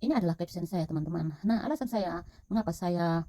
Ini adalah caption saya, teman-teman. Nah, alasan saya mengapa saya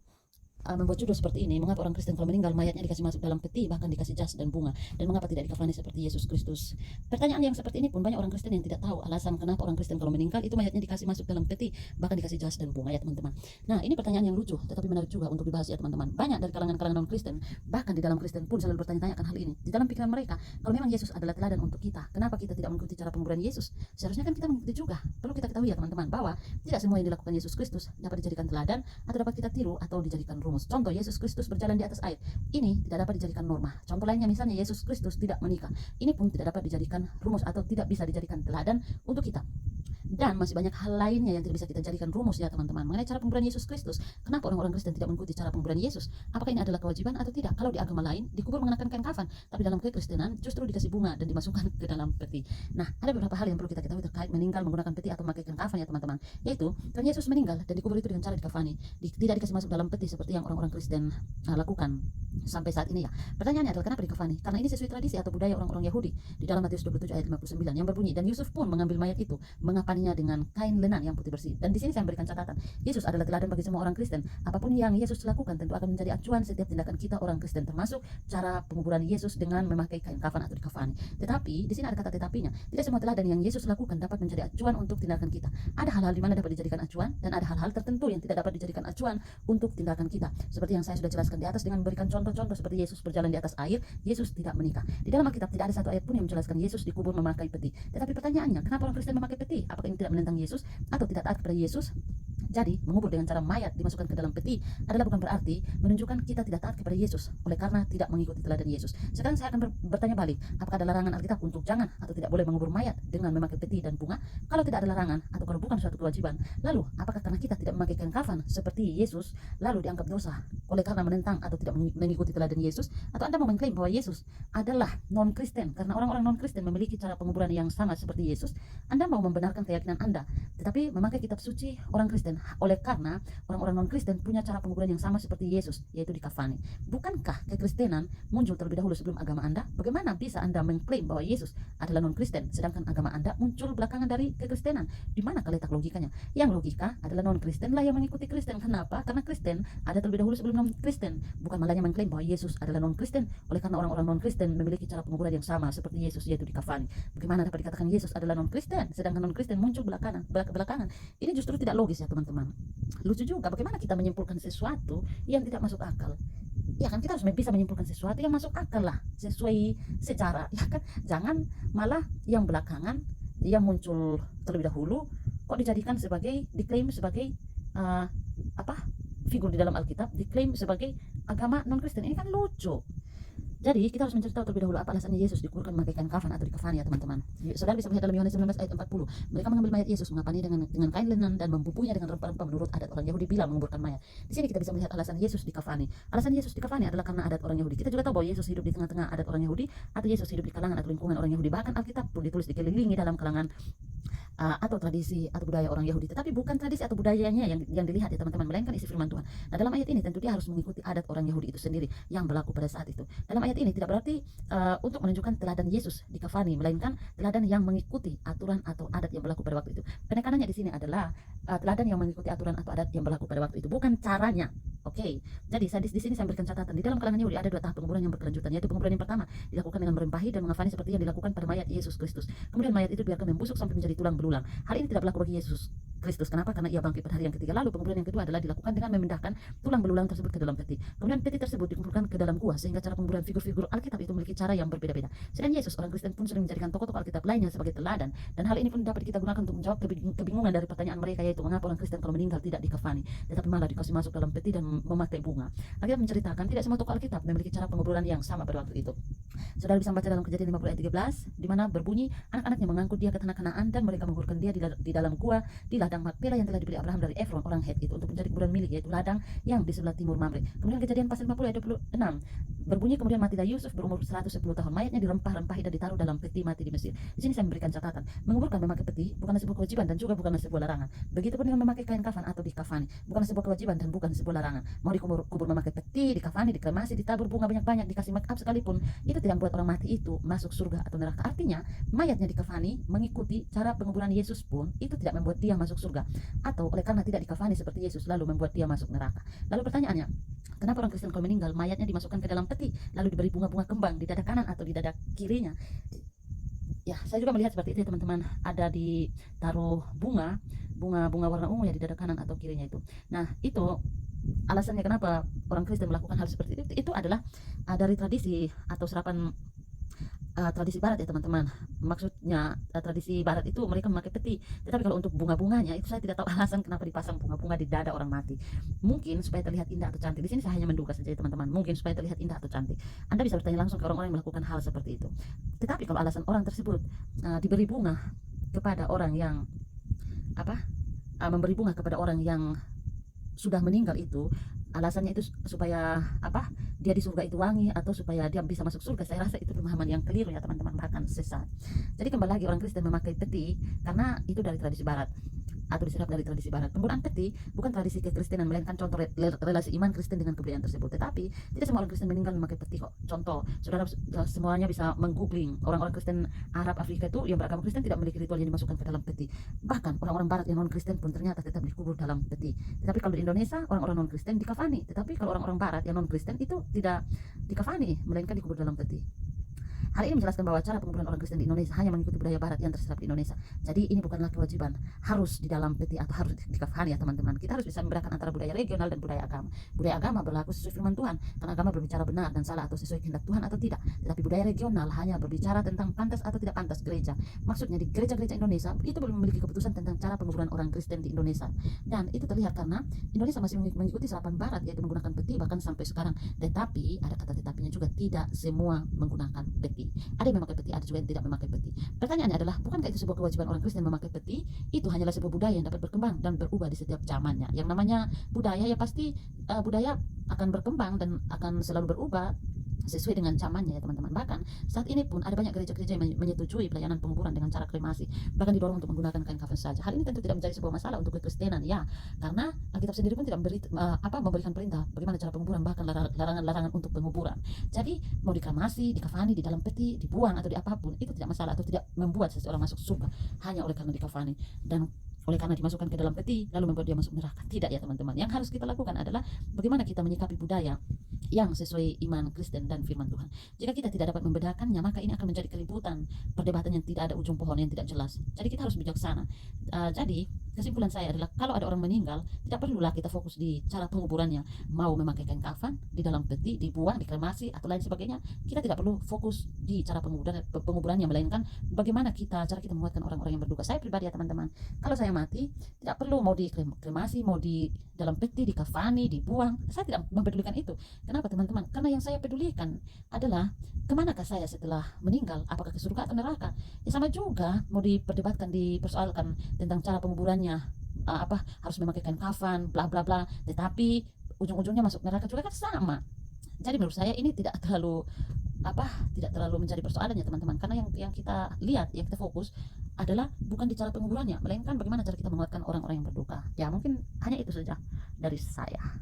membuat judul seperti ini, mengapa orang Kristen kalau meninggal mayatnya dikasih masuk dalam peti, bahkan dikasih jas dan bunga, dan mengapa tidak dikafani seperti Yesus Kristus. Pertanyaan yang seperti ini pun banyak orang Kristen yang tidak tahu alasan kenapa orang Kristen kalau meninggal itu mayatnya dikasih masuk dalam peti, bahkan dikasih jas dan bunga, ya teman-teman. Nah, ini pertanyaan yang lucu tetapi menarik juga untuk dibahas, ya teman-teman. Banyak dari kalangan-kalangan non Kristen, bahkan di dalam Kristen pun selalu bertanya-tanya akan hal ini. Di dalam pikiran mereka, kalau memang Yesus adalah teladan untuk kita, kenapa kita tidak mengikuti cara penguburan Yesus? Seharusnya kan kita mengikuti juga. Perlu kita ketahui, ya teman-teman, bahwa tidak semua yang dilakukan Yesus Kristus dapat dijadikan teladan atau dapat kita tiru atau dijadikan rumus. Contoh, Yesus Kristus berjalan di atas air. Ini tidak dapat dijadikan norma. Contoh lainnya misalnya Yesus Kristus tidak menikah. Ini pun tidak dapat dijadikan rumus atau tidak bisa dijadikan teladan untuk kita. Dan masih banyak hal lainnya yang tidak bisa kita jadikan rumus, ya teman-teman, mengenai cara penguburan Yesus Kristus. Kenapa orang-orang Kristen tidak mengikuti cara penguburan Yesus? Apakah ini adalah kewajiban atau tidak? Kalau di agama lain dikubur mengenakan kain kafan, tapi dalam kekristenan justru dikasih bunga dan dimasukkan ke dalam peti. Nah, ada beberapa hal yang perlu kita ketahui terkait meninggal menggunakan peti atau memakai kain kafan, ya teman-teman. Yaitu, Tuhan Yesus meninggal dan dikubur itu dengan cara dikafani, tidak dikasih masuk dalam peti seperti yang orang-orang Kristen lakukan sampai saat ini, ya. Pertanyaannya adalah kenapa dikafani? Karena ini sesuai tradisi atau budaya orang-orang Yahudi di dalam Matius 27 ayat 59 yang berbunyi, dan Yusuf pun mengambil mayat itu, mengafaninya dengan kain lenan yang putih bersih. Dan di sini saya memberikan catatan, Yesus adalah teladan bagi semua orang Kristen. Apapun yang Yesus lakukan tentu akan menjadi acuan setiap tindakan kita orang Kristen, termasuk cara penguburan Yesus dengan memakai kain kafan atau dikafani. Tetapi di sini ada kata tetapinya. Tidak semua teladan yang Yesus lakukan dapat menjadi acuan untuk tindakan kita. Ada hal-hal di mana dapat dijadikan acuan dan ada hal-hal tertentu yang tidak dapat dijadikan acuan untuk tindakan kita. Seperti yang saya sudah jelaskan di atas dengan memberikan contoh-contoh seperti Yesus berjalan di atas air, Yesus tidak menikah. Di dalam Alkitab tidak ada satu ayat pun yang menjelaskan Yesus dikubur memakai peti. Tetapi pertanyaannya, kenapa orang Kristen memakai peti? Apakah ini tidak menentang Yesus atau tidak taat kepada Yesus? Jadi, mengubur dengan cara mayat dimasukkan ke dalam peti adalah bukan berarti menunjukkan kita tidak taat kepada Yesus oleh karena tidak mengikuti teladan Yesus. Sekarang saya akan bertanya balik, apakah ada larangan Alkitab untuk jangan atau tidak boleh mengubur mayat dengan memakai peti dan bunga? Kalau tidak ada larangan atau kalau bukan suatu kewajiban, lalu apakah karena kita tidak memakai kain kafan seperti Yesus lalu dianggap dosa oleh karena menentang atau tidak mengikuti teladan Yesus? Atau Anda mau mengklaim bahwa Yesus adalah non-Kristen karena orang-orang non-Kristen memiliki cara penguburan yang sama seperti Yesus? Anda mau membenarkan keyakinan Anda tetapi memakai kitab suci orang Kristen oleh karena orang-orang non-Kristen punya cara penguburan yang sama seperti Yesus, yaitu dikafani. Bukankah kekristenan muncul terlebih dahulu sebelum agama Anda? Bagaimana bisa Anda mengklaim bahwa Yesus adalah non-Kristen sedangkan agama Anda muncul belakangan dari kekristenan? Di mana letak logikanya? Yang logika adalah non-Kristen lah yang mengikuti Kristen. Kenapa? Karena Kristen ada terlebih dahulu sebelum non-Kristen. Bukan malahnya mengklaim bahwa Yesus adalah non-Kristen oleh karena orang-orang non-Kristen memiliki cara penguburan yang sama seperti Yesus, yaitu dikafani. Bagaimana dapat dikatakan Yesus adalah non-Kristen sedangkan non-Kristen muncul belakangan? Ini justru tidak logis, ya teman-teman. Lucu juga bagaimana kita menyimpulkan sesuatu yang tidak masuk akal. Ya kan, kita harus bisa menyimpulkan sesuatu yang masuk akal lah, sesuai secara, ya kan. Jangan malah yang belakangan yang muncul terlebih dahulu kok dijadikan sebagai, diklaim sebagai figur di dalam Alkitab, diklaim sebagai agama non-Kristen. Ini kan lucu. Jadi kita harus mencari tahu terlebih dahulu apa alasannya Yesus dikuburkan memakai kain kafan atau dikafani, ya teman-teman. Saudara bisa melihat dalam Yohanes 19 ayat 40. Mereka mengambil mayat Yesus, mengafani dengan kain lenan dan membubuhnya dengan rempah-rempah menurut adat orang Yahudi bila menguburkan mayat. Di sini kita bisa melihat alasan Yesus dikafani. Alasan Yesus dikafani adalah karena adat orang Yahudi. Kita juga tahu bahwa Yesus hidup di tengah-tengah adat orang Yahudi atau Yesus hidup di kalangan atau lingkungan orang Yahudi. Bahkan Alkitab pun ditulis dikelilingi dalam kalangan atau tradisi atau budaya orang Yahudi, tetapi bukan tradisi atau budayanya yang dilihat, ya teman-teman, melainkan isi firman Tuhan. Nah, dalam ayat ini tentu dia harus mengikuti adat orang Yahudi itu sendiri yang berlaku pada saat itu. Dalam ayat ini tidak berarti untuk menunjukkan teladan Yesus dikafani, melainkan teladan yang mengikuti aturan atau adat yang berlaku pada waktu itu. Penekanannya di sini adalah teladan yang mengikuti aturan atau adat yang berlaku pada waktu itu, bukan caranya. Oke, jadi di sini saya berikan catatan, di dalam kalangan Yahudi ada dua tahap penguburan yang berkelanjutan, yaitu penguburan yang pertama dilakukan dengan merempahi dan mengafani seperti yang dilakukan pada mayat Yesus Kristus. Kemudian mayat itu biarkan membusuk sampai menjadi tulang belulang. Hal ini tidak berlaku bagi Yesus Kristus. Kenapa? Karena ia bangkit pada hari yang ketiga. Lalu penguburan yang kedua adalah dilakukan dengan memindahkan tulang belulang tersebut ke dalam peti. Kemudian peti tersebut dikumpulkan ke dalam gua, sehingga cara penguburan figur-figur Alkitab itu memiliki cara yang berbeda-beda. Sedang Yesus, orang Kristen pun sering menjadikan tokoh-tokoh Alkitab lainnya sebagai teladan, dan hal ini pun dapat kita gunakan untuk menjawab kebingungan dari pertanyaan mereka, yaitu mengapa orang Kristen kalau meninggal tidak dikafani tetapi malah dikasih masuk dalam peti dan memakai bunga. Alkitab menceritakan tidak semua tokoh Alkitab memiliki cara penguburan yang sama pada waktu itu. Saudara bisa membaca dalam Kejadian 50 ayat 13, di mana berbunyi, anak-anaknya mengangkut dia ke tanah Kanaan dan mereka menguburkan dia di dalam gua di ladang Makpela yang telah dibeli Abraham dari Efron orang Het itu untuk menjadi kuburan milik, yaitu ladang yang di sebelah timur Mamre. Kemudian Kejadian pasal 50 ayat 26 berbunyi, kemudian matilah Yusuf berumur 110 tahun, mayatnya dirempah-rempahi dan ditaruh dalam peti mati di Mesir. Di sini saya memberikan catatan, menguburkan memakai peti bukanlah sebuah kewajiban dan juga bukanlah sebuah larangan. Begitupun dengan memakai kain kafan atau dikafani, bukanlah sebuah kewajiban dan bukan sebuah larangan. Mau dikubur memakai peti, dikafani, dikremasi, ditabur bunga banyak-banyak, dikasih make up sekalipun, itu tidak membuat orang mati itu masuk surga atau neraka. Artinya mayatnya dikafani mengikuti cara penguburan Yesus pun itu tidak membuat dia masuk masuk surga, atau oleh karena tidak dikafani seperti Yesus lalu membuat dia masuk neraka. Lalu pertanyaannya, kenapa orang Kristen kalau meninggal mayatnya dimasukkan ke dalam peti lalu diberi bunga-bunga kembang di dada kanan atau di dada kirinya? Ya, saya juga melihat seperti itu ya teman-teman. Ada ditaruh bunga warna ungu ya di dada kanan atau kirinya itu. Nah, itu alasannya kenapa orang Kristen melakukan hal seperti itu adalah dari tradisi atau serapan tradisi barat ya teman-teman. Maksudnya tradisi barat itu mereka memakai peti. Tetapi kalau untuk bunga-bunganya itu saya tidak tahu alasan kenapa dipasang bunga-bunga di dada orang mati. Mungkin supaya terlihat indah atau cantik. Di sini saya hanya menduga saja ya teman-teman. Mungkin supaya terlihat indah atau cantik. Anda bisa bertanya langsung ke orang-orang yang melakukan hal seperti itu. Tetapi kalau alasan orang tersebut diberi bunga kepada orang yang memberi bunga kepada orang yang sudah meninggal itu, alasannya itu supaya dia di surga itu wangi atau supaya dia bisa masuk surga, saya rasa itu pemahaman yang keliru ya teman-teman, bahkan sesat. Jadi kembali lagi, orang Kristen memakai peti karena itu dari tradisi barat atau diserap dari tradisi barat. Penggunaan peti bukan tradisi kekristenan, melainkan contoh relasi iman Kristen dengan kebudayaan tersebut. Tetapi tidak semua orang Kristen meninggal memakai peti kok. Contoh, saudara semuanya bisa menggoogling orang-orang Kristen Arab Afrika itu yang beragama Kristen tidak memiliki ritual yang dimasukkan ke dalam peti. Bahkan orang-orang barat yang non Kristen pun ternyata tetap dikubur dalam peti. Tetapi kalau di Indonesia orang-orang non Kristen dikafani, tetapi kalau orang-orang barat yang non Kristen itu tidak dikafani, melainkan dikubur dalam peti. Hal ini menjelaskan bahwa cara penguburan orang Kristen di Indonesia hanya mengikuti budaya barat yang terserap di Indonesia. Jadi ini bukanlah kewajiban harus di dalam peti atau harus dikafani ya teman-teman. Kita harus bisa membedakan antara budaya regional dan budaya agama. Budaya agama berlaku sesuai firman Tuhan, karena agama berbicara benar dan salah atau sesuai kehendak Tuhan atau tidak. Tetapi budaya regional hanya berbicara tentang pantas atau tidak pantas gereja. Maksudnya di gereja-gereja Indonesia itu belum memiliki keputusan tentang cara penguburan orang Kristen di Indonesia. Dan itu terlihat karena Indonesia masih mengikuti serapan barat, yaitu menggunakan peti bahkan sampai sekarang. Tetapi ada kata tetapinya juga, tidak semua menggunakan peti. Ada yang memakai peti, ada juga yang tidak memakai peti. Pertanyaannya adalah, bukankah itu sebuah kewajiban orang Kristen memakai peti? Itu hanyalah sebuah budaya yang dapat berkembang dan berubah di setiap zamannya. Yang namanya budaya ya pasti budaya akan berkembang dan akan selalu berubah sesuai dengan zamannya ya teman-teman. Bahkan saat ini pun ada banyak gereja-gereja yang menyetujui pelayanan penguburan dengan cara kremasi, bahkan didorong untuk menggunakan kain kafan saja. Hal ini tentu tidak menjadi sebuah masalah untuk kekristenan ya, karena Alkitab sendiri pun tidak memberikan perintah bagaimana cara penguburan, bahkan larangan-larangan untuk penguburan. Jadi mau dikremasi, dikafani, di dalam peti, dibuang atau di apapun, itu tidak masalah atau tidak membuat seseorang masuk surga hanya oleh karena dikafani dan oleh karena dimasukkan ke dalam peti lalu membuat dia masuk neraka. Tidak ya teman-teman. Yang harus kita lakukan adalah bagaimana kita menyikapi budaya yang sesuai iman Kristen dan firman Tuhan. Jika kita tidak dapat membedakannya, maka ini akan menjadi keributan, perdebatan yang tidak ada ujung pohon, yang tidak jelas. Jadi kita harus bijaksana. Jadi kesimpulan saya adalah, kalau ada orang meninggal, tidak perlulah kita fokus di cara penguburannya, mau memakai kain kafan, di dalam peti, dibuang, dikremasi atau lain sebagainya. Kita tidak perlu fokus di cara penguburannya, melainkan bagaimana cara kita menguatkan orang-orang yang berduka. Saya pribadi ya teman-teman, kalau saya mati, tidak perlu mau dikremasi, mau di dalam peti, dikafani, dibuang. Saya tidak mempedulikan itu. Kenapa teman-teman? Karena yang saya pedulikan adalah kemanakah saya setelah meninggal, apakah ke surga atau neraka. Ya sama juga, mau diperdebatkan, dipersoalkan tentang cara penguburannya, harus memakai kain kafan, bla bla bla, tetapi ujung-ujungnya masuk neraka juga, kan sama. Jadi menurut saya ini tidak terlalu menjadi persoalan ya teman-teman, karena yang kita lihat, yang kita fokus adalah bukan di cara penguburannya, melainkan bagaimana cara kita menguatkan orang-orang yang berduka. Ya mungkin hanya itu saja dari saya.